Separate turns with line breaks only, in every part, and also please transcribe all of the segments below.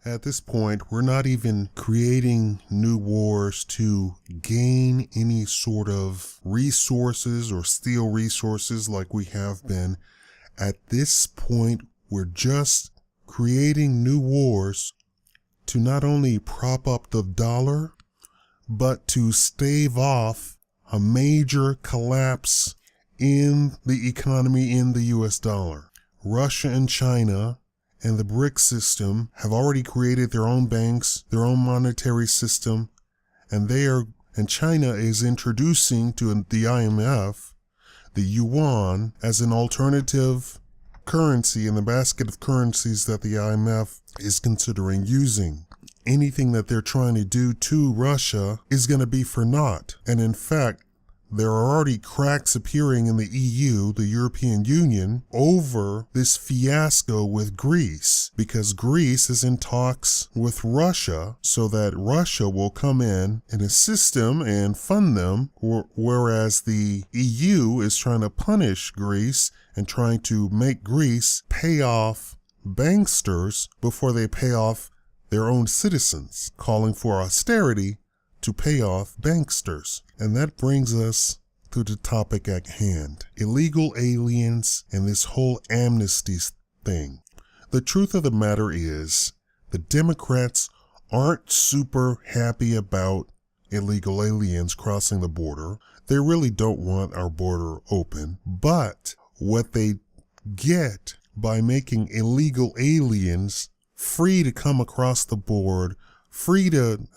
At this point, we're not even creating new wars to gain any sort of resources or steal resources like we have been. At this point, we're just creating new wars to not only prop up the dollar, but to stave off a major collapse in the economy in the US dollar. Russia and China and the BRICS system have already created their own banks, their own monetary system, and China is introducing to the IMF the yuan as an alternative currency in the basket of currencies that the IMF is considering using. Anything that they're trying to do to Russia is going to be for naught. And in fact, there are already cracks appearing in the EU, the European Union, over this fiasco with Greece, because Greece is in talks with Russia so that Russia will come in and assist them and fund them, whereas the EU is trying to punish Greece and trying to make Greece pay off banksters before they pay off their own citizens, calling for austerity to pay off banksters. And that brings us to the topic at hand, illegal aliens and this whole amnesty thing. The truth of the matter is the Democrats aren't super happy about illegal aliens crossing the border. They really don't want our border open. But what they get by making illegal aliens free to come across the board, free to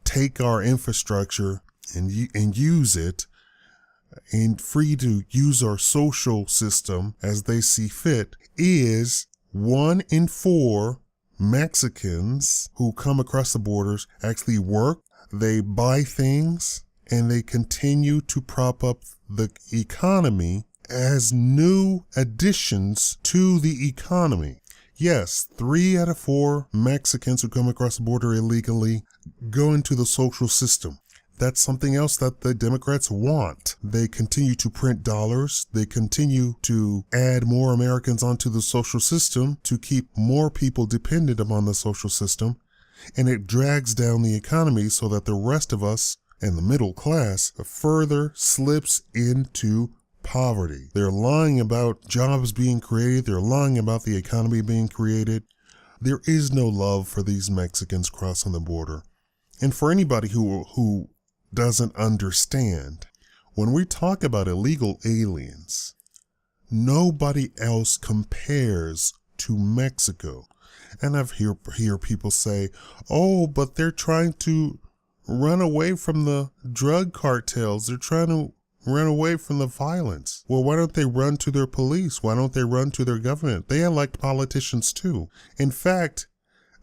take our infrastructure and use it, and free to use our social system as they see fit, is 1 in 4 Mexicans who come across the borders actually work, they buy things, and they continue to prop up the economy as new additions to the economy. Yes, 3 out of 4 Mexicans who come across the border illegally go into the social system. That's something else that the Democrats want. They continue to print dollars. They continue to add more Americans onto the social system to keep more people dependent upon the social system. And it drags down the economy so that the rest of us and the middle class further slips into poverty. They're lying about jobs being created. They're lying about the economy being created. There is no love for these Mexicans crossing the border. And for anybody who doesn't understand, when we talk about illegal aliens, nobody else compares to Mexico. And I've hear people say, oh, but they're trying to run away from the drug cartels. They're trying to run away from the violence. Well, why don't they run to their police? Why don't they run to their government? They elect politicians too. In fact,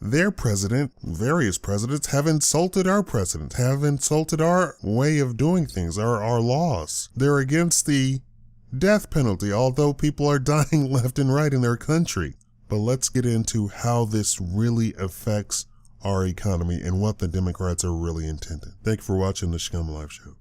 their president, various presidents, have insulted our president, have insulted our way of doing things, our laws. They're against the death penalty, although people are dying left and right in their country. But let's get into how this really affects our economy and what the Democrats are really intending. Thank you for watching the Shakaama Live Show.